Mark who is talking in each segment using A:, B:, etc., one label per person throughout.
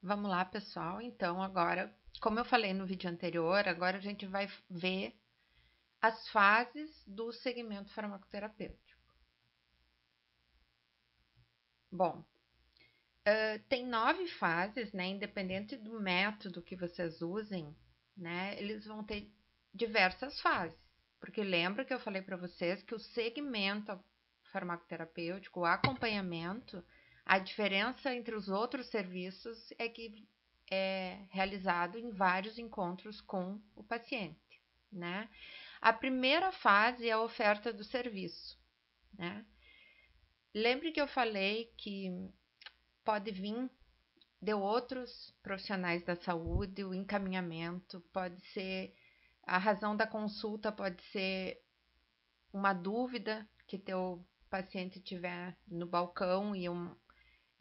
A: Vamos lá, pessoal. Então, agora, como eu falei no vídeo anterior, agora a gente vai ver as fases do segmento farmacoterapêutico. Bom, tem 9 fases, né? Independente do método que vocês usem, né? Eles vão ter diversas fases. Porque lembra que eu falei para vocês que o segmento farmacoterapêutico, o acompanhamento, a diferença entre os outros serviços é que é realizado em vários encontros com o paciente, né? A primeira fase é a oferta do serviço, né? Lembre que eu falei que pode vir de outros profissionais da saúde, o encaminhamento pode ser, a razão da consulta pode ser uma dúvida que teu paciente tiver no balcão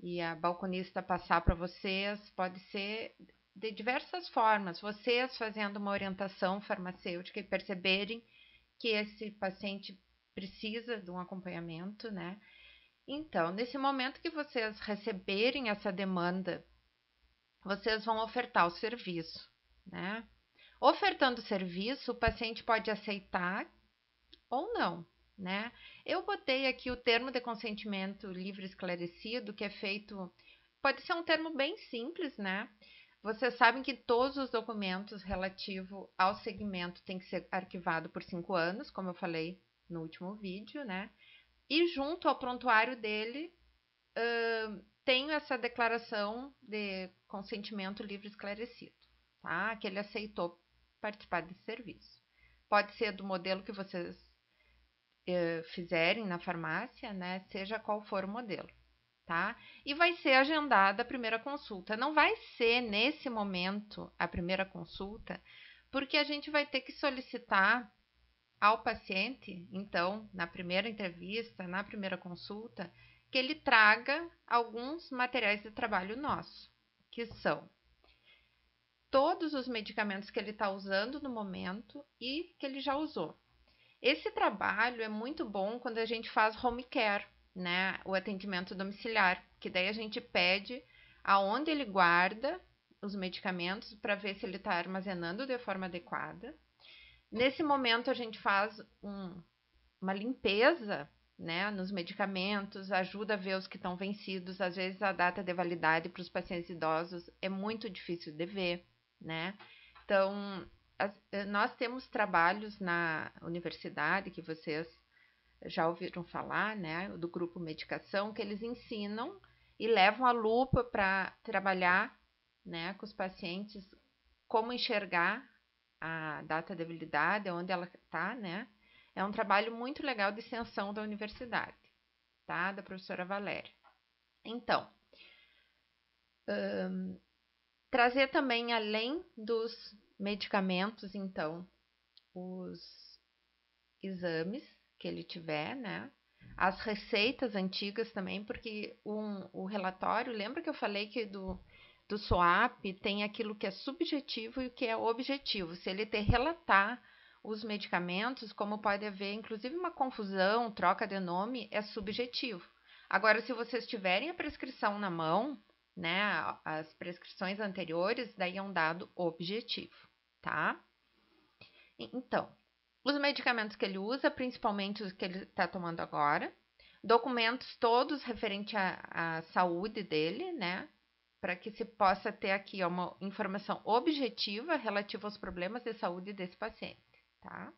A: e a balconista passar para vocês, pode ser de diversas formas. Vocês fazendo uma orientação farmacêutica e perceberem que esse paciente precisa de um acompanhamento, né? Então, nesse momento que vocês receberem essa demanda, vocês vão ofertar o serviço, né? Ofertando o serviço, o paciente pode aceitar ou não, né? Eu botei aqui o termo de consentimento livre e esclarecido, que é feito, pode ser um termo bem simples, né? Vocês sabem que todos os documentos relativos ao segmento têm que ser arquivado por 5 anos, como eu falei no último vídeo, né? E junto ao prontuário dele, tenho essa declaração de consentimento livre e esclarecido, tá? Que ele aceitou participar desse serviço. Pode ser do modelo que vocês fizerem na farmácia, né? Seja qual for o modelo, tá? E vai ser agendada a primeira consulta. Não vai ser nesse momento a primeira consulta, porque a gente vai ter que solicitar ao paciente, então, na primeira entrevista, na primeira consulta, que ele traga alguns materiais de trabalho nosso, que são todos os medicamentos que ele está usando no momento e que ele já usou. Esse trabalho é muito bom quando a gente faz home care, né? O atendimento domiciliar, que daí a gente pede aonde ele guarda os medicamentos para ver se ele está armazenando de forma adequada. Nesse momento a gente faz uma limpeza, né, nos medicamentos, ajuda a ver os que estão vencidos. Às vezes a data de validade para os pacientes idosos é muito difícil de ver, né? Então, nós temos trabalhos na universidade que vocês já ouviram falar, né, do grupo Medicação, que eles ensinam e levam a lupa para trabalhar, né, com os pacientes como enxergar a data de validade, onde ela está, né? É um trabalho muito legal de extensão da universidade, tá? Da professora Valéria. Então, trazer também, além dos medicamentos, então, os exames que ele tiver, né? As receitas antigas também, porque o relatório, lembra que eu falei que do SOAP tem aquilo que é subjetivo e o que é objetivo. Se ele te relatar os medicamentos, como pode haver inclusive uma confusão, troca de nome, é subjetivo. Agora, se vocês tiverem a prescrição na mão, né, as prescrições anteriores, daí é um dado objetivo, tá? Então, os medicamentos que ele usa, principalmente os que ele está tomando agora, documentos todos referentes à saúde dele, né? Para que se possa ter aqui uma informação objetiva relativa aos problemas de saúde desse paciente, tá?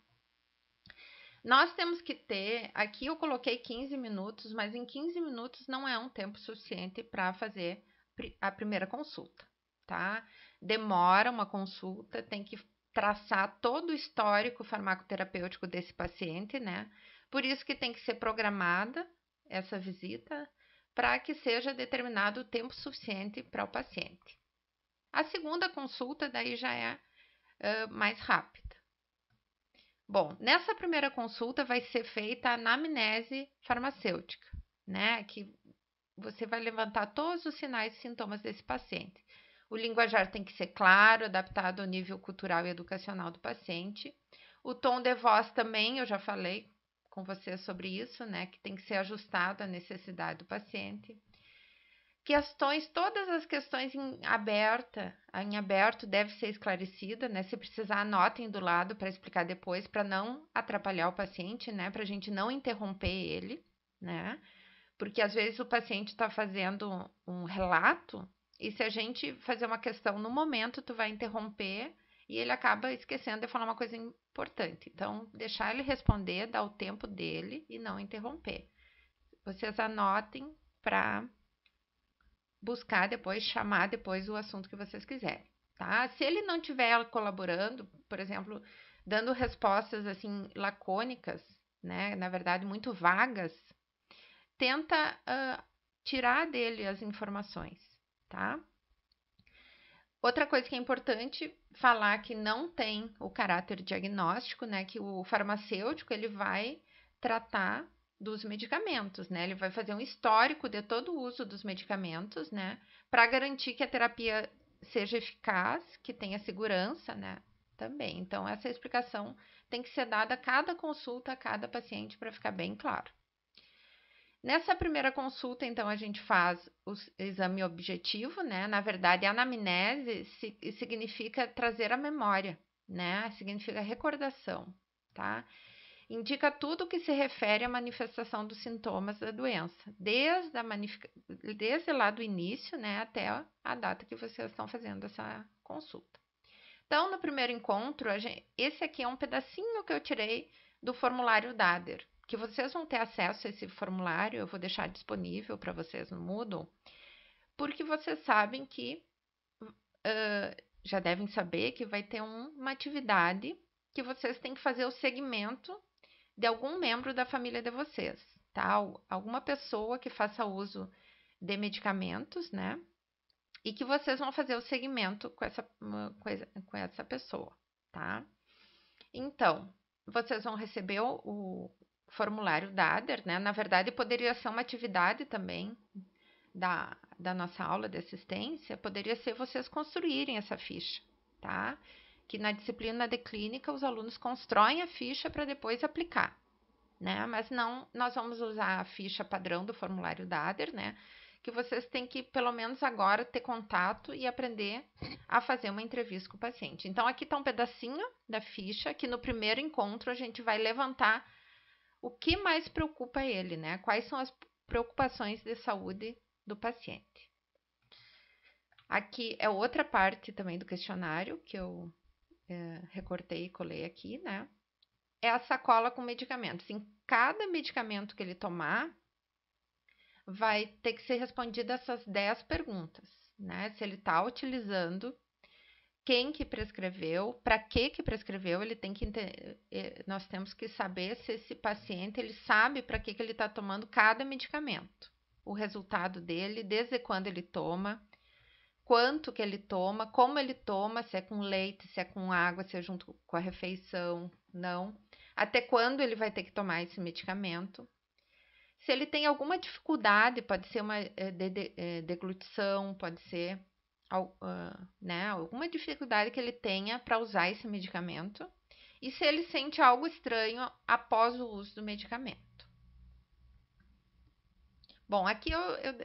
A: Nós temos que ter, aqui eu coloquei 15 minutos, mas em 15 minutos não é um tempo suficiente para fazer a primeira consulta, tá? Demora uma consulta, tem que traçar todo o histórico farmacoterapêutico desse paciente, né? Por isso que tem que ser programada essa visita para que seja determinado o tempo suficiente para o paciente. A segunda consulta daí já é mais rápida. Bom, nessa primeira consulta vai ser feita a anamnese farmacêutica, né? Que você vai levantar todos os sinais e sintomas desse paciente. O linguajar tem que ser claro, adaptado ao nível cultural e educacional do paciente. O tom de voz também, eu já falei com você sobre isso, né? Que tem que ser ajustado à necessidade do paciente. Questões, todas as questões em aberto deve ser esclarecida, né? Se precisar, anotem do lado para explicar depois, para não atrapalhar o paciente, né? Para a gente não interromper ele, né? Porque às vezes o paciente está fazendo um relato e se a gente fazer uma questão no momento, tu vai interromper e ele acaba esquecendo de falar uma coisa importante. Então, deixar ele responder, dar o tempo dele e não interromper. Vocês anotem para buscar depois, chamar depois o assunto que vocês quiserem, tá? Se ele não estiver colaborando, por exemplo, dando respostas assim lacônicas, né? Na verdade, muito vagas, tenta tirar dele as informações, tá? Outra coisa que é importante falar que não tem o caráter diagnóstico, né? Que o farmacêutico ele vai tratar dos medicamentos, né? Ele vai fazer um histórico de todo o uso dos medicamentos, né? Para garantir que a terapia seja eficaz, que tenha segurança, né? Também. Então, essa explicação tem que ser dada a cada consulta, a cada paciente, para ficar bem claro. Nessa primeira consulta, então, a gente faz o exame objetivo, né? Na verdade, a anamnese significa trazer a memória, né? Significa recordação, tá? Indica tudo que se refere à manifestação dos sintomas da doença, desde lá do início, né, até a data que vocês estão fazendo essa consulta. Então, no primeiro encontro, esse aqui é um pedacinho que eu tirei do formulário DADER, que vocês vão ter acesso a esse formulário, eu vou deixar disponível para vocês no Moodle, porque vocês sabem que, já devem saber que vai ter uma atividade que vocês têm que fazer o segmento de algum membro da família de vocês, tá? Alguma pessoa que faça uso de medicamentos, né? E que vocês vão fazer o segmento com essa pessoa, tá? Então, vocês vão receber o formulário DADER, né? Na verdade, poderia ser uma atividade também da nossa aula de assistência, poderia ser vocês construírem essa ficha, tá? Que na disciplina de clínica os alunos constroem a ficha para depois aplicar, né? Mas não, nós vamos usar a ficha padrão do formulário DADER, né? Que vocês têm que, pelo menos agora, ter contato e aprender a fazer uma entrevista com o paciente. Então, aqui está um pedacinho da ficha, que no primeiro encontro a gente vai levantar o que mais preocupa ele, né? Quais são as preocupações de saúde do paciente. Aqui é outra parte também do questionário que eu recortei e colei aqui, né? É a sacola com medicamentos. Em cada medicamento que ele tomar, vai ter que ser respondida essas 10 perguntas, né? Se ele está utilizando, quem que prescreveu, para que prescreveu, ele tem que nós temos que saber se esse paciente ele sabe para que ele está tomando cada medicamento, o resultado dele, desde quando ele toma, quanto que ele toma, como ele toma, se é com leite, se é com água, se é junto com a refeição, não, até quando ele vai ter que tomar esse medicamento. Se ele tem alguma dificuldade, pode ser uma deglutição, pode ser né, alguma dificuldade que ele tenha para usar esse medicamento. E se ele sente algo estranho após o uso do medicamento. Bom, aqui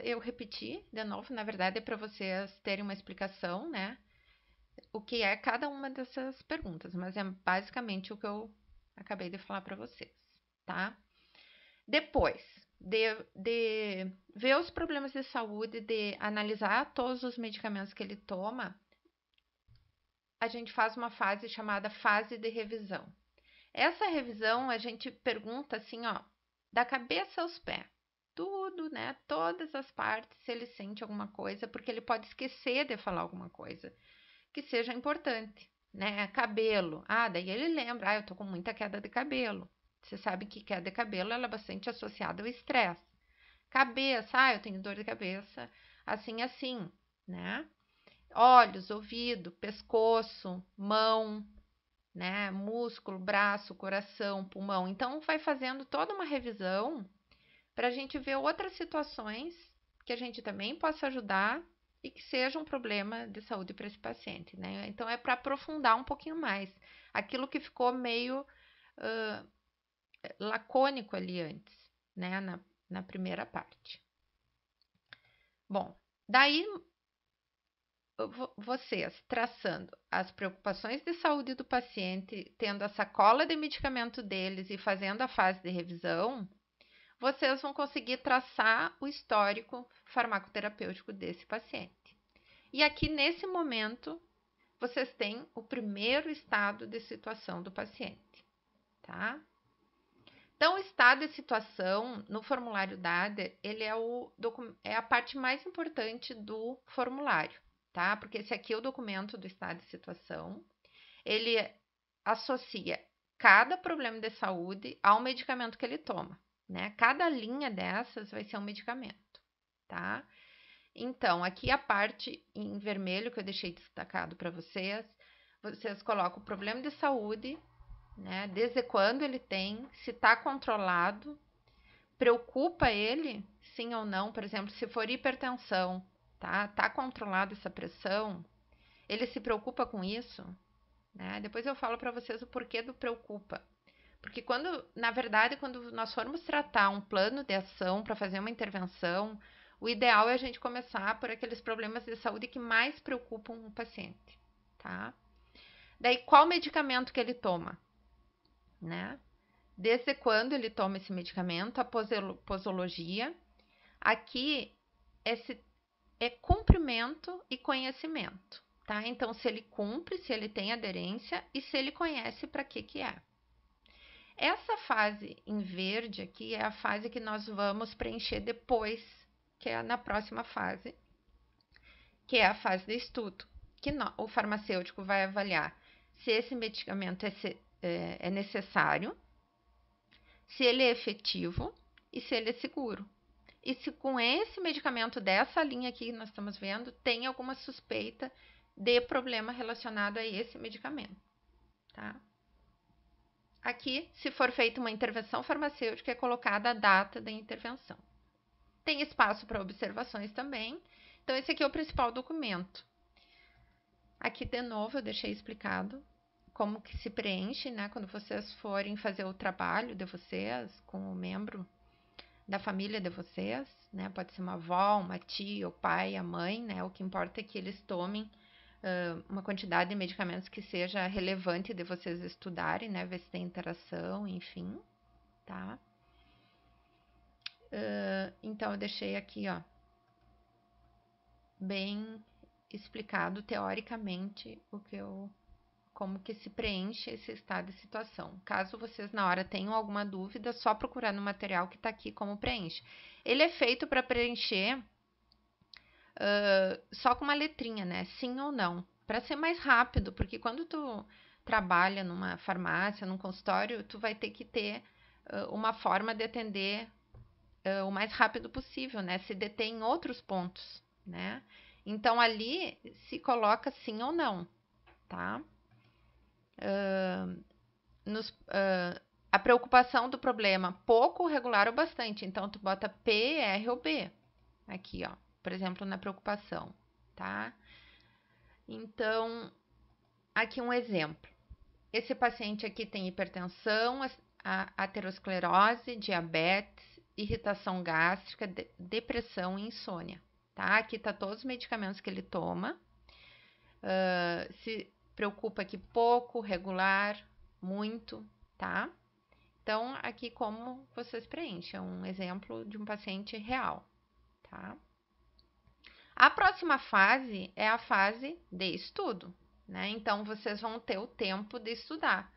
A: eu repeti de novo, na verdade é para vocês terem uma explicação, né? O que é cada uma dessas perguntas, mas é basicamente o que eu acabei de falar para vocês, tá? Depois de ver os problemas de saúde, de analisar todos os medicamentos que ele toma, a gente faz uma fase chamada fase de revisão. Essa revisão a gente pergunta assim, ó, da cabeça aos pés, tudo, né? Todas as partes, se ele sente alguma coisa, porque ele pode esquecer de falar alguma coisa que seja importante, né? Cabelo, daí ele lembra, eu tô com muita queda de cabelo. Você sabe que queda de cabelo ela é bastante associada ao estresse. Cabeça, eu tenho dor de cabeça, assim, assim, né? Olhos, ouvido, pescoço, mão, né? Músculo, braço, coração, pulmão. Então, vai fazendo toda uma revisão para a gente ver outras situações que a gente também possa ajudar e que seja um problema de saúde para esse paciente, né? Então, é para aprofundar um pouquinho mais aquilo que ficou meio lacônico ali antes, né? Na primeira parte. Bom, Daí, vocês traçando as preocupações de saúde do paciente, tendo a sacola de medicamento deles e fazendo a fase de revisão, vocês vão conseguir traçar o histórico farmacoterapêutico desse paciente. E aqui, nesse momento, vocês têm o primeiro estado de situação do paciente, tá? Então, o estado de situação no formulário DADER, ele é a parte mais importante do formulário, tá? Porque esse aqui é o documento do estado de situação. Ele associa cada problema de saúde ao medicamento que ele toma, né? Cada linha dessas vai ser um medicamento, tá? Então, aqui a parte em vermelho que eu deixei destacado para vocês, vocês colocam o problema de saúde, né? Desde quando ele tem, se está controlado, preocupa ele, sim ou não, por exemplo, se for hipertensão, tá? Tá controlada essa pressão, ele se preocupa com isso, né? Depois eu falo para vocês o porquê do preocupa. Porque na verdade, quando nós formos tratar um plano de ação para fazer uma intervenção, o ideal é a gente começar por aqueles problemas de saúde que mais preocupam o paciente, tá? Daí, qual medicamento que ele toma, né? Desde quando ele toma esse medicamento, a posologia. Aqui é cumprimento e conhecimento, tá? Então, se ele cumpre, se ele tem aderência e se ele conhece para que é. Essa fase em verde aqui é a fase que nós vamos preencher depois, que é na próxima fase, que é a fase de estudo, que o farmacêutico vai avaliar se esse medicamento é necessário, se ele é efetivo e se ele é seguro. E se com esse medicamento dessa linha aqui que nós estamos vendo, tem alguma suspeita de problema relacionado a esse medicamento, tá? Aqui, se for feita uma intervenção farmacêutica, é colocada a data da intervenção. Tem espaço para observações também. Então, esse aqui é o principal documento. Aqui, de novo, eu deixei explicado como que se preenche, né? Quando vocês forem fazer o trabalho de vocês com o membro da família de vocês, né? Pode ser uma avó, uma tia, o pai, a mãe, né? O que importa é que eles tomem uma quantidade de medicamentos que seja relevante de vocês estudarem, né? Ver se tem interação, enfim, tá? Então, eu deixei aqui, ó, bem explicado teoricamente como que se preenche esse estado de situação. Caso vocês na hora tenham alguma dúvida, só procurar no material que está aqui como preenche. Ele é feito para preencher só com uma letrinha, né? Sim ou não. Para ser mais rápido, porque quando tu trabalha numa farmácia, num consultório, tu vai ter que ter uma forma de atender o mais rápido possível, né? Se detém em outros pontos, né? Então ali se coloca sim ou não, tá? A preocupação do problema, pouco, regular ou bastante. Então tu bota P, R ou B aqui, ó. Por exemplo, na preocupação, tá? Então, aqui um exemplo. Esse paciente aqui tem hipertensão, aterosclerose, diabetes, irritação gástrica, depressão e insônia, tá? Aqui tá todos os medicamentos que ele toma. Se preocupa aqui pouco, regular, muito, tá? Então, aqui como vocês preenchem, um exemplo de um paciente real, tá? A próxima fase é a fase de estudo, né? Então, vocês vão ter o tempo de estudar.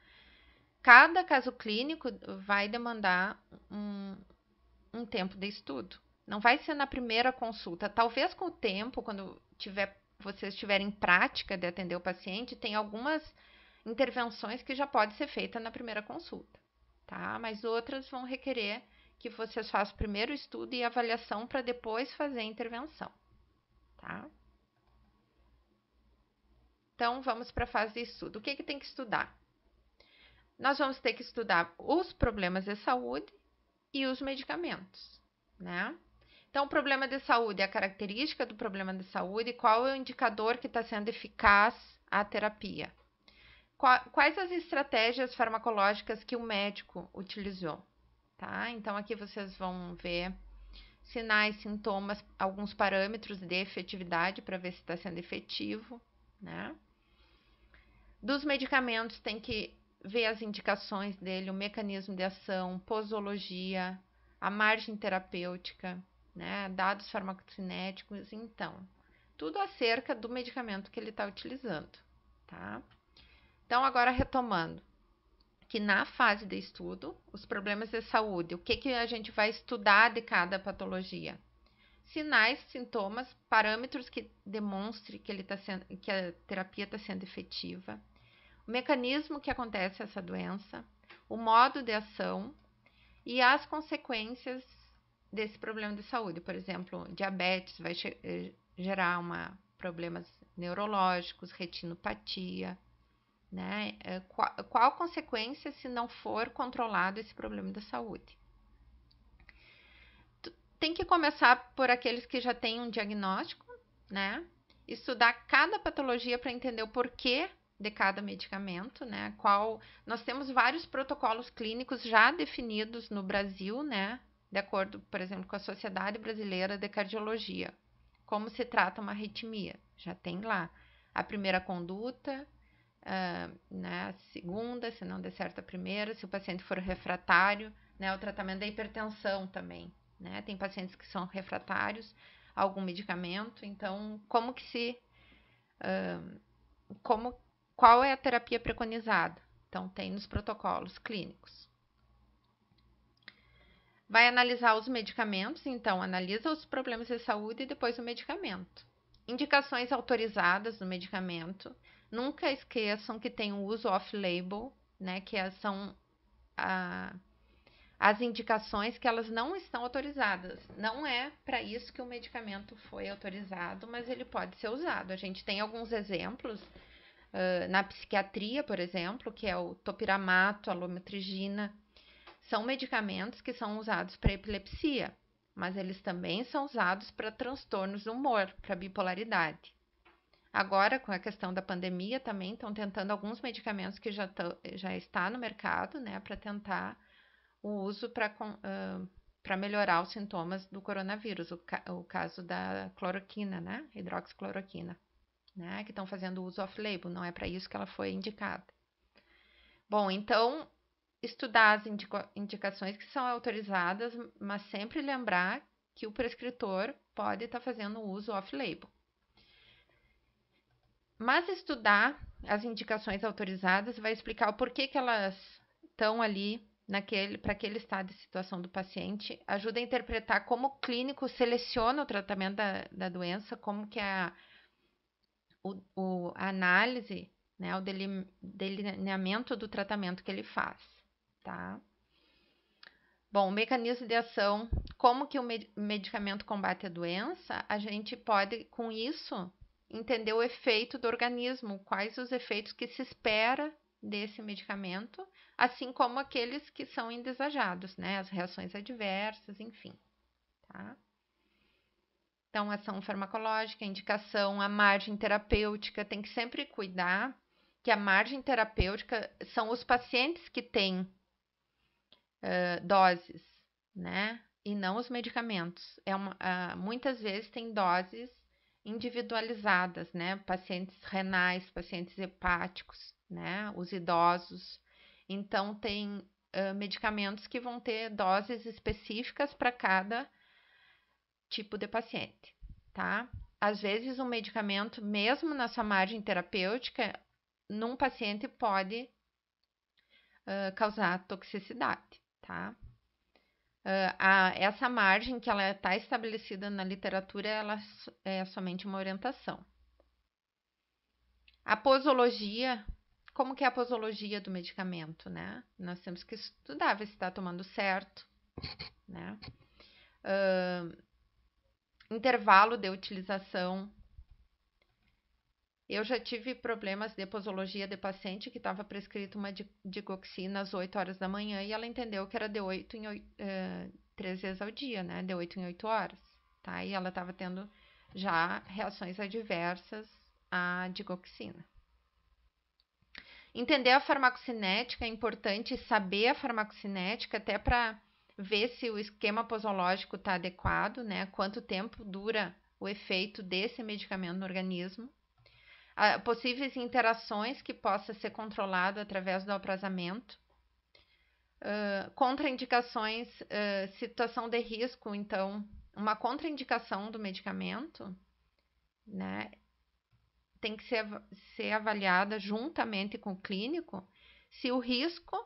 A: Cada caso clínico vai demandar um tempo de estudo. Não vai ser na primeira consulta. Talvez com o tempo, quando vocês tiverem prática de atender o paciente, tem algumas intervenções que já pode ser feita na primeira consulta, tá? Mas outras vão requerer que vocês façam primeiro o estudo e avaliação para depois fazer a intervenção, tá? Então, vamos para a fase de estudo. O que tem que estudar? Nós vamos ter que estudar os problemas de saúde e os medicamentos, né? Então, o problema de saúde é a característica do problema de saúde, qual é o indicador que está sendo eficaz a terapia. Quais as estratégias farmacológicas que o médico utilizou, tá? Então, aqui vocês vão ver sinais, sintomas, alguns parâmetros de efetividade para ver se está sendo efetivo, né? Dos medicamentos tem que ver as indicações dele, o mecanismo de ação, posologia, a margem terapêutica, né? Dados farmacocinéticos, então, tudo acerca do medicamento que ele está utilizando, tá? Então, agora retomando, que na fase de estudo, os problemas de saúde, o que a gente vai estudar de cada patologia? Sinais, sintomas, parâmetros que demonstrem que a terapia está sendo efetiva, o mecanismo que acontece essa doença, o modo de ação e as consequências desse problema de saúde. Por exemplo, diabetes vai gerar problemas neurológicos, retinopatia, né? Qual consequência se não for controlado esse problema da saúde? Tem que começar por aqueles que já têm um diagnóstico, né? Estudar cada patologia para entender o porquê de cada medicamento, né? Nós temos vários protocolos clínicos já definidos no Brasil, né? De acordo, por exemplo, com a Sociedade Brasileira de Cardiologia. Como se trata uma arritmia? Já tem lá a primeira conduta, né? A segunda, se não der certo a primeira, se o paciente for refratário, né? O tratamento da hipertensão também, né? Tem pacientes que são refratários a algum medicamento, então qual é a terapia preconizada? Então tem nos protocolos clínicos. Vai analisar os medicamentos, então analisa os problemas de saúde e depois o medicamento. Indicações autorizadas do medicamento. Nunca esqueçam que tem o uso off-label, né? Que são as indicações que elas não estão autorizadas. Não é para isso que o medicamento foi autorizado, mas ele pode ser usado. A gente tem alguns exemplos na psiquiatria, por exemplo, que é o topiramato, a lamotrigina. São medicamentos que são usados para epilepsia, mas eles também são usados para transtornos do humor, para bipolaridade. Agora, com a questão da pandemia, também estão tentando alguns medicamentos que já está no mercado, né, para tentar o uso para melhorar os sintomas do coronavírus, o caso da cloroquina, né, hidroxicloroquina, né, que estão fazendo uso off-label, não é para isso que ela foi indicada. Bom, então, estudar as indicações que são autorizadas, mas sempre lembrar que o prescritor pode estar fazendo uso off-label. Mas estudar as indicações autorizadas vai explicar o porquê que elas estão ali para aquele estado de situação do paciente, ajuda a interpretar como o clínico seleciona o tratamento da doença, como que a análise, né, o delineamento do tratamento que ele faz, tá? Bom, o mecanismo de ação, como que o medicamento combate a doença, a gente pode, com isso, entender o efeito do organismo, quais os efeitos que se espera desse medicamento, assim como aqueles que são indesejados, né? As reações adversas, enfim, tá? Então, ação farmacológica, indicação, a margem terapêutica, tem que sempre cuidar que a margem terapêutica são os pacientes que têm doses, né? E não os medicamentos. Muitas vezes tem doses individualizadas, né? Pacientes renais, pacientes hepáticos, né? Os idosos. Então, tem medicamentos que vão ter doses específicas para cada tipo de paciente, tá? Às vezes, um medicamento, mesmo na sua margem terapêutica, num paciente pode causar toxicidade, tá? Essa margem que ela está estabelecida na literatura, ela é somente uma orientação. A posologia, como que é a posologia do medicamento, né? Nós temos que estudar, ver se está tomando certo, né? Intervalo de utilização. Eu já tive problemas de posologia de paciente que estava prescrito uma digoxina às 8 horas da manhã e ela entendeu que era de 8 em 8, 3 vezes ao dia, né? De 8 em 8 horas, tá? E ela estava tendo já reações adversas à digoxina. Entender a farmacocinética é importante, saber a farmacocinética até para ver se o esquema posológico está adequado, né? Quanto tempo dura o efeito desse medicamento no organismo. Possíveis interações que possa ser controlado através do aprazamento. Contraindicações, situação de risco, então, uma contraindicação do medicamento, né, tem que ser avaliada juntamente com o clínico se o risco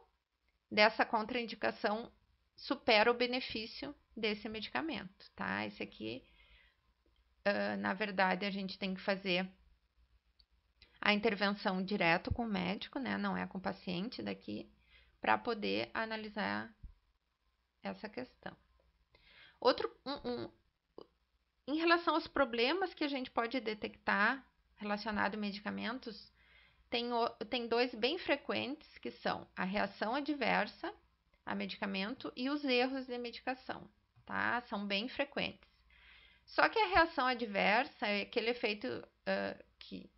A: dessa contraindicação supera o benefício desse medicamento, tá? Esse aqui, na verdade, a gente tem que fazer a intervenção direto com o médico, né? Não é com o paciente daqui, para poder analisar essa questão. Em relação aos problemas que a gente pode detectar relacionado a medicamentos, tem dois bem frequentes, que são a reação adversa a medicamento e os erros de medicação, tá? São bem frequentes. Só que a reação adversa é aquele efeito que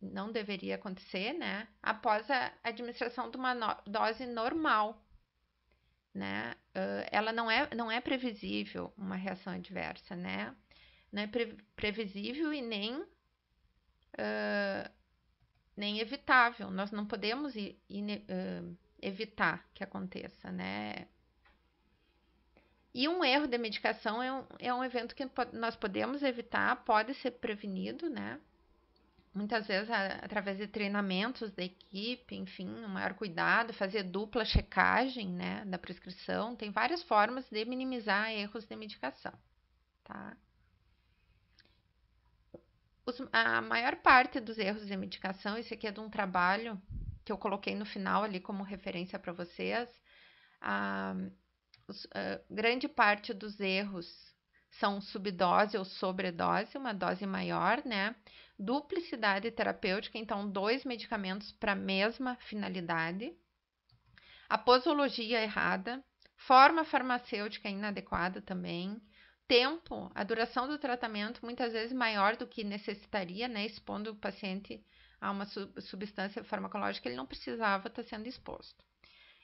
A: não deveria acontecer, né? Após a administração de uma dose normal, né? Ela não é previsível, uma reação adversa, né? Não é previsível e nem evitável. Nós não podemos evitar que aconteça, né? E um erro de medicação é um evento que nós podemos evitar, pode ser prevenido, né? Muitas vezes através de treinamentos da equipe, enfim, um maior cuidado, fazer dupla checagem, né, da prescrição. Tem várias formas de minimizar erros de medicação, tá? A maior parte dos erros de medicação, esse aqui é de um trabalho que eu coloquei no final ali como referência para vocês. Grande parte dos erros são subdose ou sobredose, uma dose maior, né? Duplicidade terapêutica, então 2 medicamentos para a mesma finalidade. A posologia errada, forma farmacêutica inadequada também. Tempo, a duração do tratamento muitas vezes maior do que necessitaria, né? Expondo o paciente a uma substância farmacológica que ele não precisava estar sendo exposto.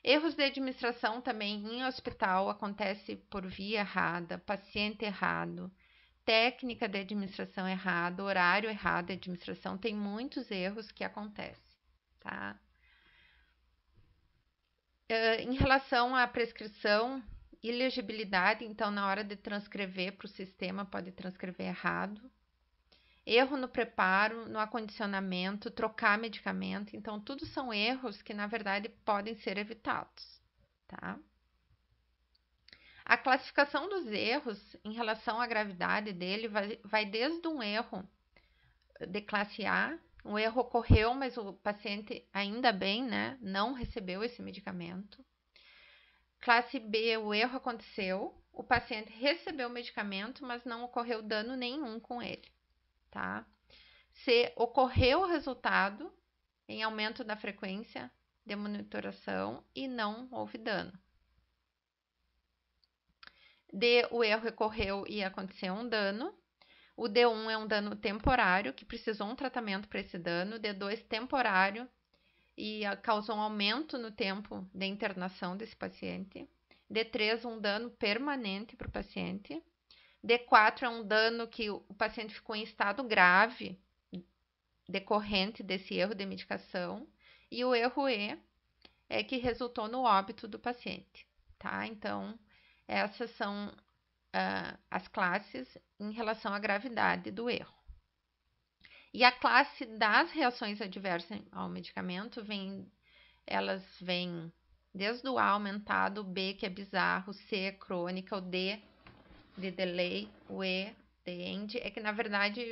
A: Erros de administração também em hospital acontece por via errada, paciente errado, técnica de administração errada, horário errado de administração, tem muitos erros que acontecem, tá? Em relação à prescrição e legibilidade, então na hora de transcrever para o sistema pode transcrever errado. Erro no preparo, no acondicionamento, trocar medicamento. Então, tudo são erros que, na verdade, podem ser evitados, tá? A classificação dos erros em relação à gravidade dele vai desde um erro de classe A, o erro ocorreu, mas o paciente, ainda bem, né, não recebeu esse medicamento. Classe B, o erro aconteceu, o paciente recebeu o medicamento, mas não ocorreu dano nenhum com ele, tá? Se ocorreu o resultado em aumento da frequência de monitoração e não houve dano. D, o erro ocorreu e aconteceu um dano. O D1 é um dano temporário, que precisou um tratamento para esse dano. D2, temporário, e causou um aumento no tempo de internação desse paciente. D3, um dano permanente para o paciente. D4 é um dano que o paciente ficou em estado grave, decorrente desse erro de medicação, e o erro E é que resultou no óbito do paciente, tá? Então, essas são as classes em relação à gravidade do erro. E a classe das reações adversas ao medicamento elas vêm desde o A aumentado, o B que é bizarro, o C é crônica, o D de delay, o E de end, é que na verdade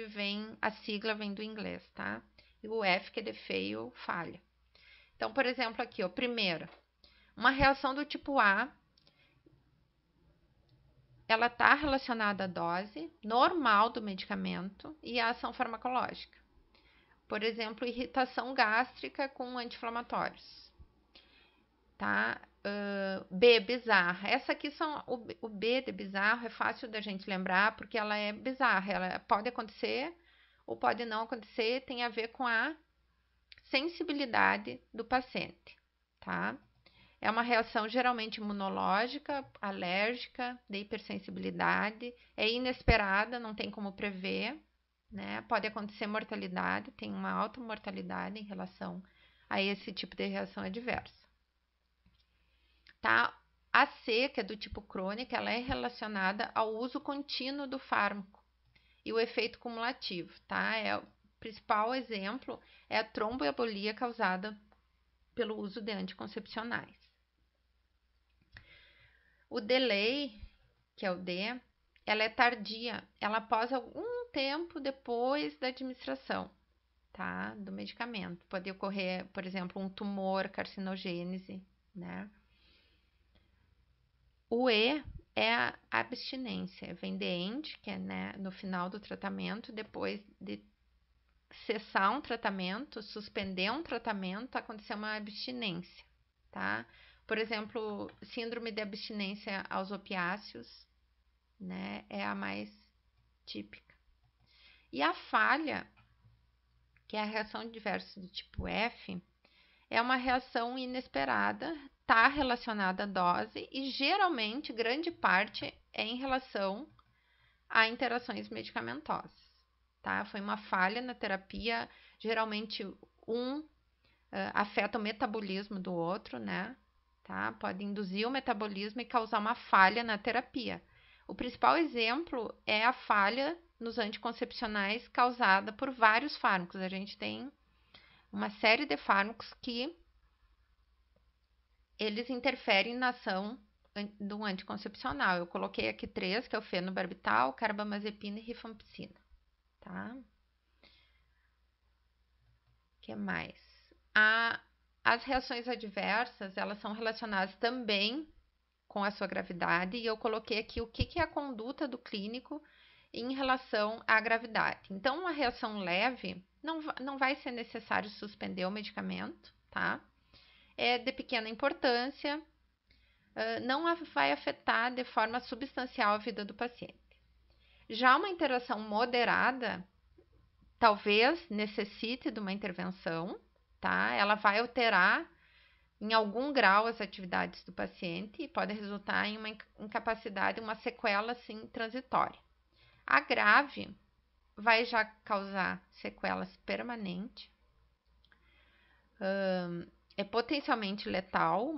A: a sigla vem do inglês, tá? E o F que é de fail, falha. Então, por exemplo, aqui, ó, primeiro, uma reação do tipo A, ela está relacionada à dose normal do medicamento e à ação farmacológica. Por exemplo, irritação gástrica com anti-inflamatórios. Tá? B, bizarra. Essa aqui são o B de bizarro, é fácil da gente lembrar porque ela é bizarra. Ela pode acontecer ou pode não acontecer, tem a ver com a sensibilidade do paciente, tá? É uma reação geralmente imunológica, alérgica, de hipersensibilidade, é inesperada, não tem como prever, né? Pode acontecer mortalidade, tem uma alta mortalidade em relação a esse tipo de reação adversa. Tá? A C, que é do tipo crônica, ela é relacionada ao uso contínuo do fármaco e o efeito cumulativo, tá? O principal exemplo é a tromboembolia causada pelo uso de anticoncepcionais. O delay, que é o D, ela é tardia, ela após algum tempo depois da administração, tá? Do medicamento. Pode ocorrer, por exemplo, um tumor, carcinogênese, né? O E é a abstinência, vem de end, que é, né, no final do tratamento, depois de cessar um tratamento, suspender um tratamento, acontecer uma abstinência, tá? Por exemplo, síndrome de abstinência aos opiáceos, né, é a mais típica. E a falha, que é a reação adversa do tipo F, é uma reação inesperada, está relacionada à dose e geralmente grande parte é em relação a interações medicamentosas, tá? Foi uma falha na terapia, geralmente afeta o metabolismo do outro, né? Tá? Pode induzir o metabolismo e causar uma falha na terapia. O principal exemplo é a falha nos anticoncepcionais causada por vários fármacos. A gente tem uma série de fármacos que eles interferem na ação do anticoncepcional. Eu coloquei aqui 3, que é o fenobarbital, carbamazepina e rifampicina, tá? O que mais? As reações adversas, elas são relacionadas também com a sua gravidade, e eu coloquei aqui o que é a conduta do clínico em relação à gravidade. Então, uma reação leve, não vai ser necessário suspender o medicamento, tá? É de pequena importância, não vai afetar de forma substancial a vida do paciente. Já uma interação moderada, talvez necessite de uma intervenção, tá? Ela vai alterar em algum grau as atividades do paciente e pode resultar em uma incapacidade, uma sequela assim transitória. A grave vai já causar sequelas permanentes, é potencialmente letal,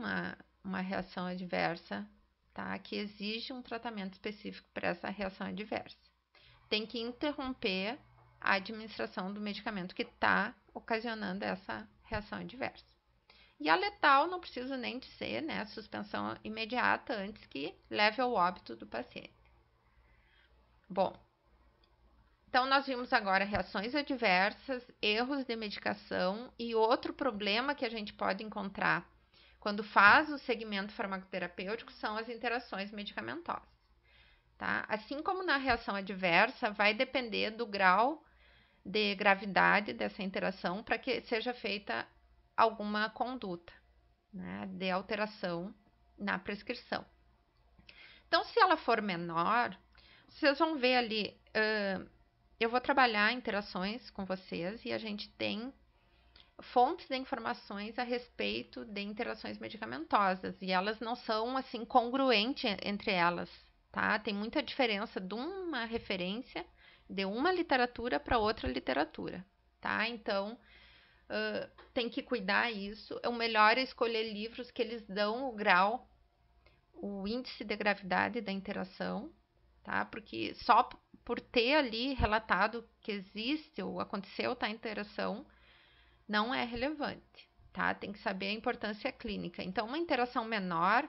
A: uma reação adversa, tá? Que exige um tratamento específico para essa reação adversa. Tem que interromper a administração do medicamento que está ocasionando essa reação adversa. E a letal não precisa nem de ser, né, suspensão imediata antes que leve ao óbito do paciente. Bom, então nós vimos agora reações adversas, erros de medicação e outro problema que a gente pode encontrar quando faz o segmento farmacoterapêutico são as interações medicamentosas, tá? Assim como na reação adversa, vai depender do grau de gravidade dessa interação para que seja feita alguma conduta, né, de alteração na prescrição. Então, se ela for menor, vocês vão ver ali, eu vou trabalhar interações com vocês e a gente tem fontes de informações a respeito de interações medicamentosas e elas não são assim congruentes entre elas, tá? Tem muita diferença de uma referência de uma literatura para outra literatura, tá? Então, tem que cuidar isso. O melhor é escolher livros que eles dão o grau, o índice de gravidade da interação, tá? Porque só por ter ali relatado que existe ou aconteceu a interação, não é relevante, tá? Tem que saber a importância clínica. Então, uma interação menor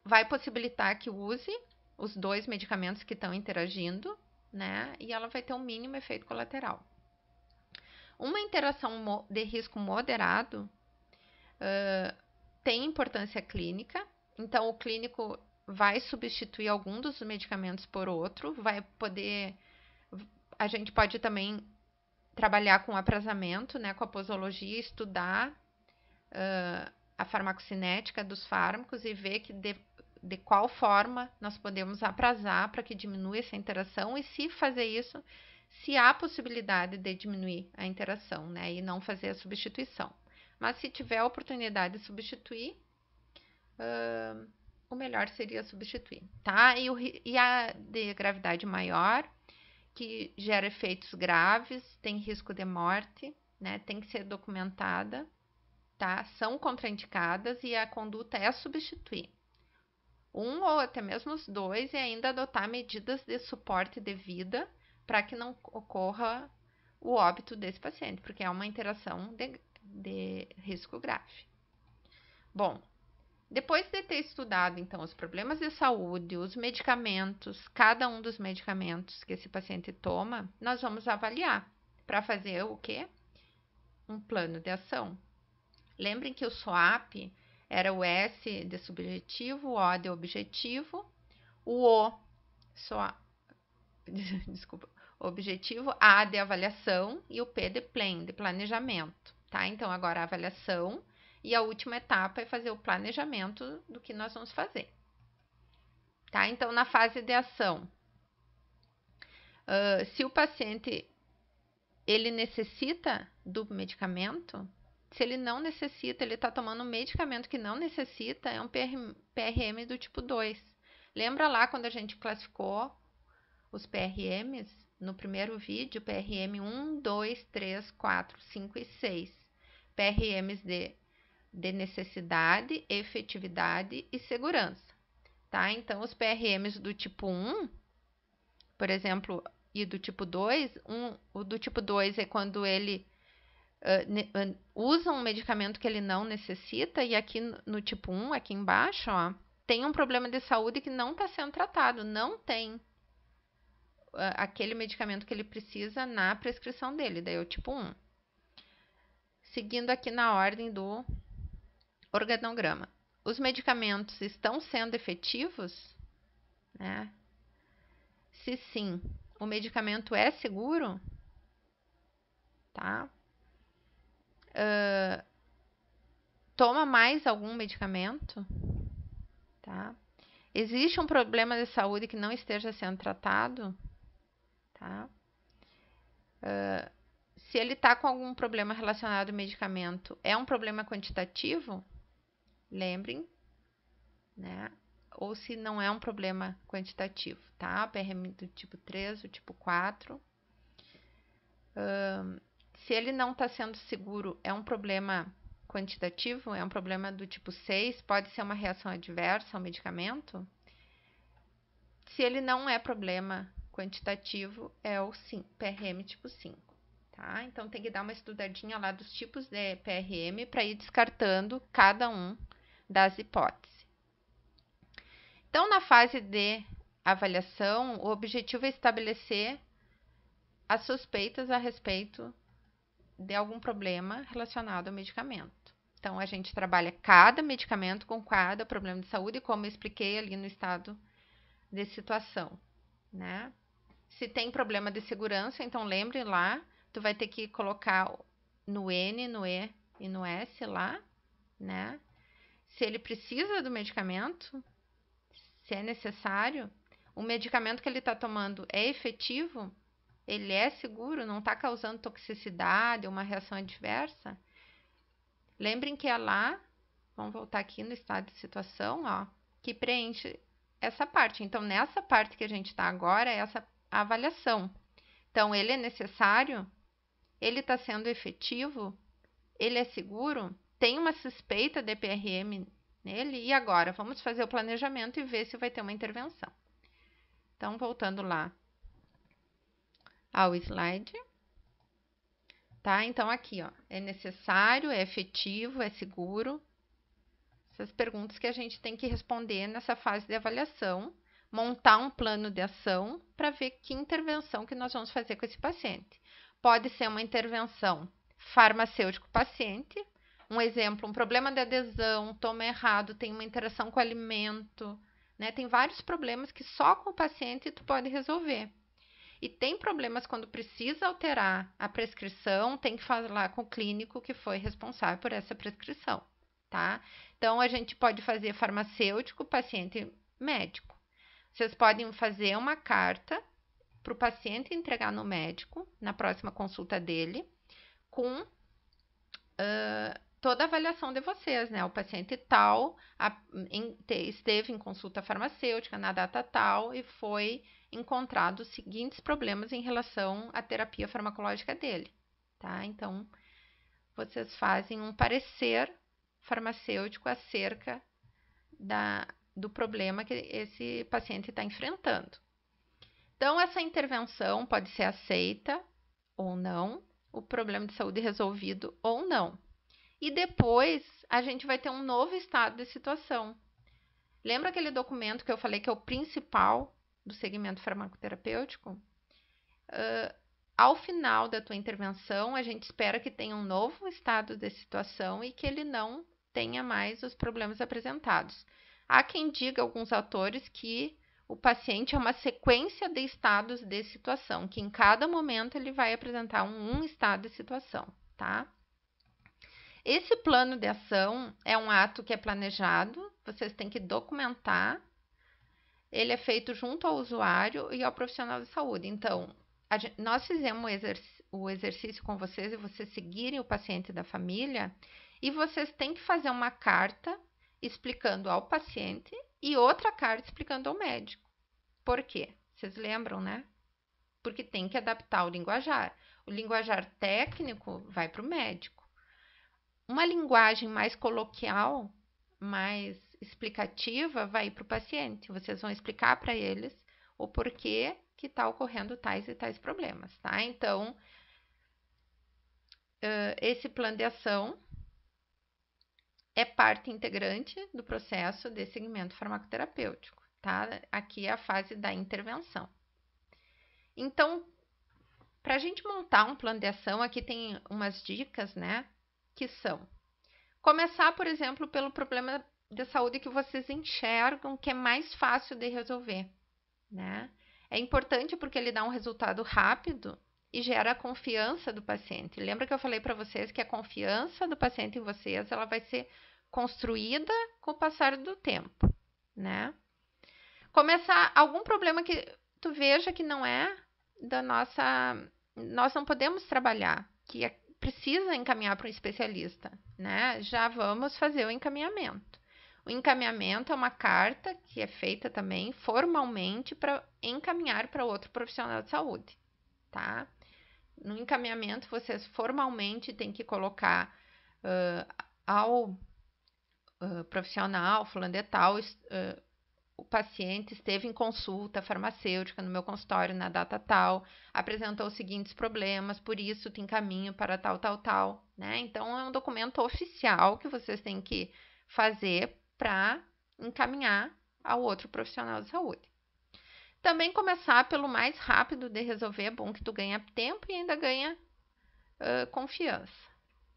A: vai possibilitar que use os dois medicamentos que estão interagindo, né? E ela vai ter um mínimo efeito colateral. Uma interação de risco moderado tem importância clínica, então o clínico vai substituir algum dos medicamentos por outro, vai poder. A gente pode também trabalhar com aprazamento, né, com a posologia, estudar a farmacocinética dos fármacos e ver que de qual forma nós podemos aprazar para que diminua essa interação e se fazer isso, se há possibilidade de diminuir a interação, né, e não fazer a substituição. Mas se tiver a oportunidade de substituir, o melhor seria substituir, tá? E a de gravidade maior, que gera efeitos graves, tem risco de morte, né? Tem que ser documentada, tá? São contraindicadas e a conduta é substituir um ou até mesmo os dois e ainda adotar medidas de suporte de vida para que não ocorra o óbito desse paciente, porque é uma interação de risco grave. Bom, depois de ter estudado, então, os problemas de saúde, os medicamentos, cada um dos medicamentos que esse paciente toma, nós vamos avaliar para fazer o quê? Um plano de ação. Lembrem que o SWAP era o S de subjetivo, o O de objetivo, o desculpa, objetivo, A de avaliação e o P de plan, de planejamento, tá? Então, agora a avaliação e a última etapa é fazer o planejamento do que nós vamos fazer, tá? Então, na fase de ação, se o paciente ele necessita do medicamento, se ele não necessita, ele está tomando um medicamento que não necessita, é um PRM do tipo 2. Lembra lá quando a gente classificou os PRMs? No primeiro vídeo, PRM 1, 2, 3, 4, 5 e 6. PRMs de necessidade, efetividade e segurança. Tá? Então, os PRMs do tipo 1, por exemplo, e do tipo 2, o do tipo 2 é quando ele usa um medicamento que ele não necessita, e aqui no tipo 1, aqui embaixo, ó, tem um problema de saúde que não está sendo tratado, não tem aquele medicamento que ele precisa na prescrição dele, daí é o tipo 1. Seguindo aqui na ordem do organograma. Os medicamentos estão sendo efetivos? Né? Se sim, o medicamento é seguro? Tá? Toma mais algum medicamento? Tá? Existe um problema de saúde que não esteja sendo tratado? Tá? Se ele está com algum problema relacionado ao medicamento, é um problema quantitativo? Lembrem, né? Ou se não é um problema quantitativo, tá? PRM do tipo 3, o tipo 4. Se ele não está sendo seguro, é um problema quantitativo? É um problema do tipo 6? Pode ser uma reação adversa ao medicamento? Se ele não é problema quantitativo, é o PRM tipo 5. Tá? Então, tem que dar uma estudadinha lá dos tipos de PRM para ir descartando cada um das hipóteses. Então, na fase de avaliação, o objetivo é estabelecer as suspeitas a respeito de algum problema relacionado ao medicamento. Então, a gente trabalha cada medicamento com cada problema de saúde, como eu expliquei ali no estado de situação, né? Se tem problema de segurança, então lembre lá, tu vai ter que colocar no N, no E e no S lá, né? Se ele precisa do medicamento, se é necessário, o medicamento que ele está tomando é efetivo, ele é seguro, não está causando toxicidade ou uma reação adversa. Lembrem que é lá, vamos voltar aqui no estado de situação, ó, que preenche essa parte. Então, nessa parte que a gente está agora, é essa avaliação. Então, ele é necessário? Ele está sendo efetivo? Ele é seguro? Tem uma suspeita de PRM nele? E agora? Vamos fazer o planejamento e ver se vai ter uma intervenção. Então, voltando lá ao slide. Tá? Então, aqui, ó, é necessário, é efetivo, é seguro? Essas perguntas que a gente tem que responder nessa fase de avaliação, montar um plano de ação para ver que intervenção que nós vamos fazer com esse paciente. Pode ser uma intervenção farmacêutico-paciente, um exemplo, um problema de adesão, toma errado, tem uma interação com o alimento, né? Tem vários problemas que só com o paciente tu pode resolver. E tem problemas quando precisa alterar a prescrição, tem que falar com o clínico que foi responsável por essa prescrição, tá? Então, a gente pode fazer farmacêutico, paciente, médico. Vocês podem fazer uma carta para o paciente entregar no médico, na próxima consulta dele, com toda a avaliação de vocês, né? O paciente tal esteve em consulta farmacêutica na data tal e foi encontrado os seguintes problemas em relação à terapia farmacológica dele, tá? Então, vocês fazem um parecer farmacêutico acerca do problema que esse paciente está enfrentando. Então, essa intervenção pode ser aceita ou não, o problema de saúde resolvido ou não. E depois a gente vai ter um novo estado de situação. Lembra aquele documento que eu falei que é o principal do segmento farmacoterapêutico? Ao final da tua intervenção, a gente espera que tenha um novo estado de situação e que ele não tenha mais os problemas apresentados. Há quem diga, alguns autores, que o paciente é uma sequência de estados de situação, que em cada momento ele vai apresentar um estado de situação, tá? Esse plano de ação é um ato que é planejado, vocês têm que documentar. Ele é feito junto ao usuário e ao profissional de saúde. Então, nós fizemos o exercício com vocês e vocês seguirem o paciente da família, e vocês têm que fazer uma carta explicando ao paciente e outra carta explicando ao médico. Por quê? Vocês lembram, né? Porque tem que adaptar o linguajar. O linguajar técnico vai para o médico. Uma linguagem mais coloquial, mais explicativa, vai para o paciente. Vocês vão explicar para eles o porquê que está ocorrendo tais e tais problemas, tá? Então, esse plano de ação é parte integrante do processo de segmento farmacoterapêutico, tá? Aqui é a fase da intervenção. Então, para a gente montar um plano de ação, aqui tem umas dicas, né? Que são: começar, por exemplo, pelo problema de saúde que vocês enxergam que é mais fácil de resolver, né? É importante porque ele dá um resultado rápido e gera a confiança do paciente. Lembra que eu falei para vocês que a confiança do paciente em vocês, ela vai ser construída com o passar do tempo, né? Começar algum problema que tu veja que não é da nossa, nós não podemos trabalhar, que precisa encaminhar para um especialista, né? Já vamos fazer o encaminhamento. O encaminhamento é uma carta que é feita também formalmente para encaminhar para outro profissional de saúde, tá? No encaminhamento, vocês formalmente têm que colocar ao profissional, fulano de tal, o paciente esteve em consulta farmacêutica no meu consultório na data tal, apresentou os seguintes problemas, por isso te encaminho para tal, né? Então, é um documento oficial que vocês têm que fazer para encaminhar ao outro profissional de saúde. Também começar pelo mais rápido de resolver, é bom que tu ganha tempo e ainda ganha confiança,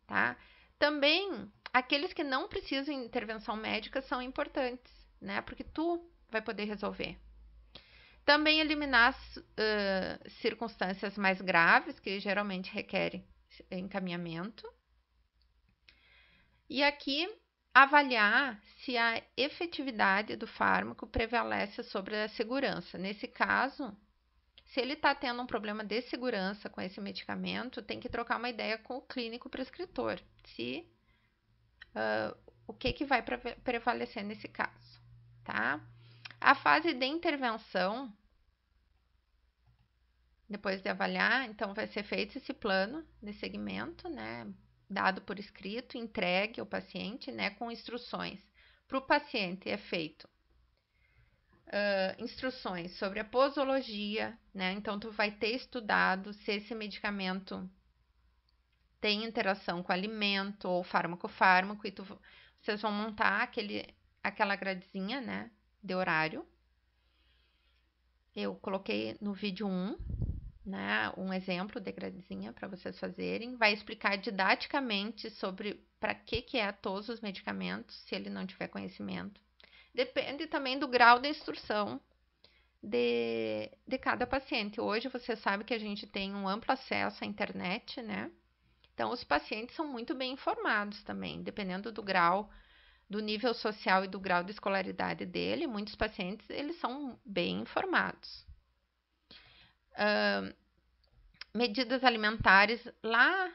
A: tá? Também, aqueles que não precisam de intervenção médica são importantes, né? Porque tu vai poder resolver. Também eliminar circunstâncias mais graves, que geralmente requerem encaminhamento. E aqui, avaliar se a efetividade do fármaco prevalece sobre a segurança. Nesse caso, se ele está tendo um problema de segurança com esse medicamento, tem que trocar uma ideia com o clínico prescritor. O que vai prevalecer nesse caso, tá? A fase de intervenção, depois de avaliar, então vai ser feito esse plano de segmento, né? Dado por escrito, entregue ao paciente, né? Com instruções. Para o paciente é feito instruções sobre a posologia, né? Então, tu vai ter estudado se esse medicamento tem interação com alimento ou fármaco-fármaco, e vocês vão montar aquela gradezinha, né? De horário. Eu coloquei no vídeo 1, né, um exemplo de gradezinha para vocês fazerem. Vai explicar didaticamente sobre para que é todos os medicamentos, se ele não tiver conhecimento. Depende também do grau de instrução de cada paciente. Hoje você sabe que a gente tem um amplo acesso à internet, né? Então, os pacientes são muito bem informados também, dependendo do grau, do nível social e do grau de escolaridade dele. Muitos pacientes, eles são bem informados. Medidas alimentares, lá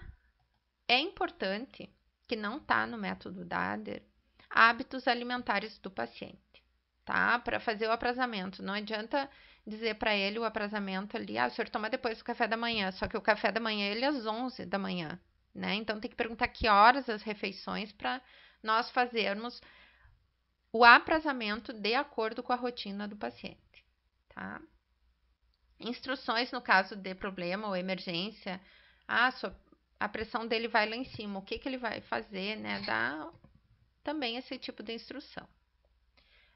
A: é importante que não está no método Dader, hábitos alimentares do paciente, tá? Para fazer o aprazamento. Não adianta dizer para ele o aprazamento ali, o senhor toma depois do café da manhã, só que o café da manhã ele é às 11 da manhã, né? Então tem que perguntar que horas as refeições para nós fazermos o aprazamento de acordo com a rotina do paciente, tá? Instruções no caso de problema ou emergência, a pressão dele vai lá em cima, o que ele vai fazer, né? Dá também esse tipo de instrução.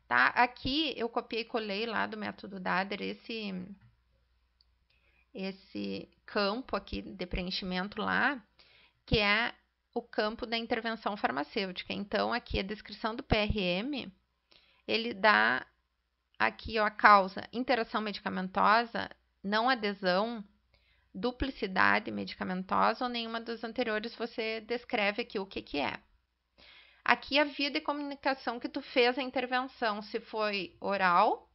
A: Tá? Aqui eu copiei e colei lá do método Dader esse campo aqui de preenchimento lá, que é o campo da intervenção farmacêutica. Então, aqui a descrição do PRM, ele dá aqui a causa interação medicamentosa, não adesão, duplicidade medicamentosa ou nenhuma dos anteriores, você descreve aqui o que é. Aqui a via de comunicação que tu fez a intervenção, se foi oral,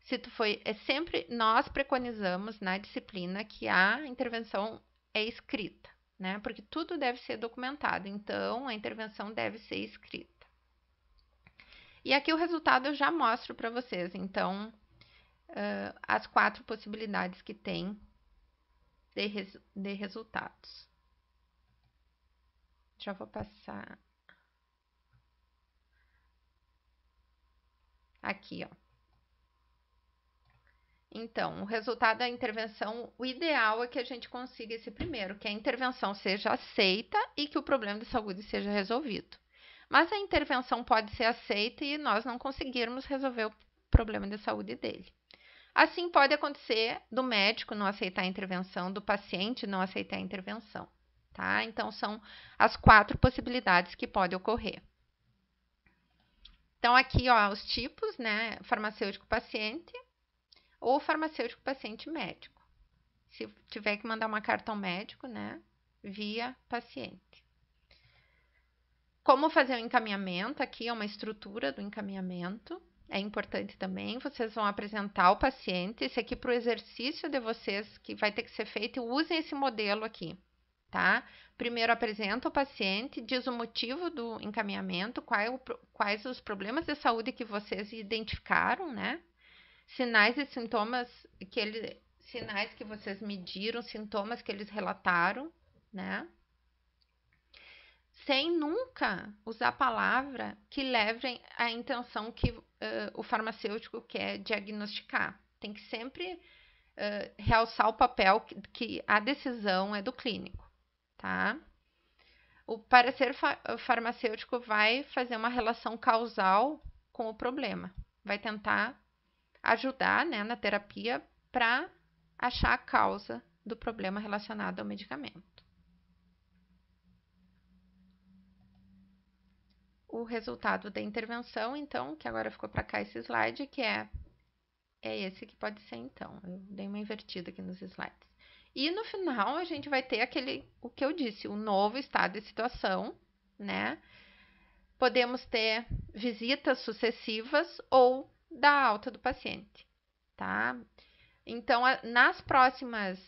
A: se tu foi, sempre nós preconizamos na disciplina que a intervenção é escrita, né? Porque tudo deve ser documentado, então a intervenção deve ser escrita. E aqui o resultado eu já mostro para vocês, então, as 4 possibilidades que tem de resultados. Já vou passar aqui, ó. Então, o resultado da intervenção, o ideal é que a gente consiga esse primeiro, que a intervenção seja aceita e que o problema de saúde seja resolvido. Mas a intervenção pode ser aceita e nós não conseguirmos resolver o problema de saúde dele. Assim pode acontecer do médico não aceitar a intervenção, do paciente não aceitar a intervenção, tá? Então, são as 4 possibilidades que podem ocorrer. Então, aqui, ó, os tipos, né? Farmacêutico-paciente ou farmacêutico paciente médico. Se tiver que mandar uma carta ao médico, né, via paciente. Como fazer o encaminhamento? Aqui é uma estrutura do encaminhamento. É importante também, vocês vão apresentar o paciente. Esse aqui para o exercício de vocês, que vai ter que ser feito, usem esse modelo aqui, tá? Primeiro apresenta o paciente, diz o motivo do encaminhamento, quais os problemas de saúde que vocês identificaram, né? Sinais e sintomas sinais que vocês mediram, sintomas que eles relataram, né? Sem nunca usar a palavra que leve à intenção que o farmacêutico quer diagnosticar. Tem que sempre realçar o papel que a decisão é do clínico, tá? O parecer farmacêutico vai fazer uma relação causal com o problema, vai tentar ajudar, né, na terapia para achar a causa do problema relacionado ao medicamento. O resultado da intervenção, então, que agora ficou para cá esse slide, que é esse que pode ser, então. Eu dei uma invertida aqui nos slides. E no final a gente vai ter o que eu disse, o novo estado de situação, né? Podemos ter visitas sucessivas ou da alta do paciente, tá? Então, nas próximas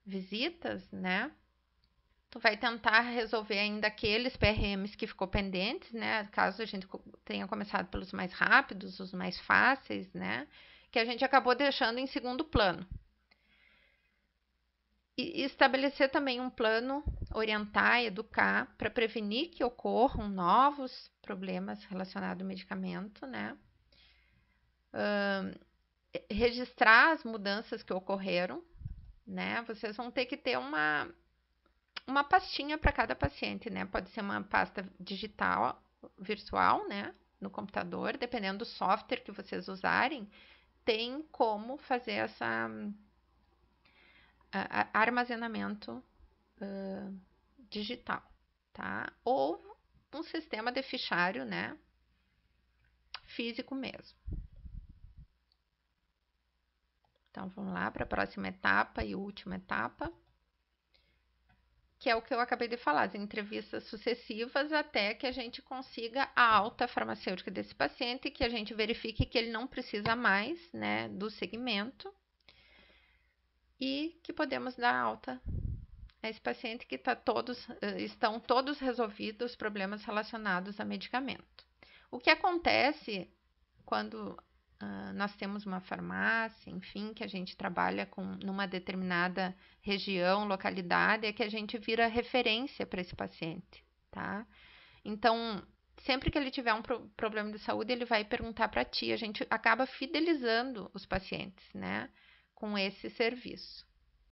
A: visitas, né, tu vai tentar resolver ainda aqueles PRMs que ficou pendentes, né, caso a gente tenha começado pelos mais rápidos, os mais fáceis, né, que a gente acabou deixando em segundo plano. E estabelecer também um plano, orientar, educar, para prevenir que ocorram novos problemas relacionados ao medicamento, né, registrar as mudanças que ocorreram, né? Vocês vão ter que ter uma pastinha para cada paciente, né? Pode ser uma pasta digital, virtual, né? No computador, dependendo do software que vocês usarem, tem como fazer essa armazenamento digital, tá? Ou um sistema de fichário, né? Físico mesmo. Então, vamos lá para a próxima etapa e última etapa, que é o que eu acabei de falar, as entrevistas sucessivas até que a gente consiga a alta farmacêutica desse paciente, que a gente verifique que ele não precisa mais, né, do segmento e que podemos dar alta é esse paciente que estão todos resolvidos os problemas relacionados a medicamento. O que acontece quando nós temos uma farmácia, enfim, que a gente trabalha numa determinada região, localidade, é que a gente vira referência para esse paciente, tá? Então, sempre que ele tiver um problema de saúde, ele vai perguntar para ti. A gente acaba fidelizando os pacientes, né, com esse serviço.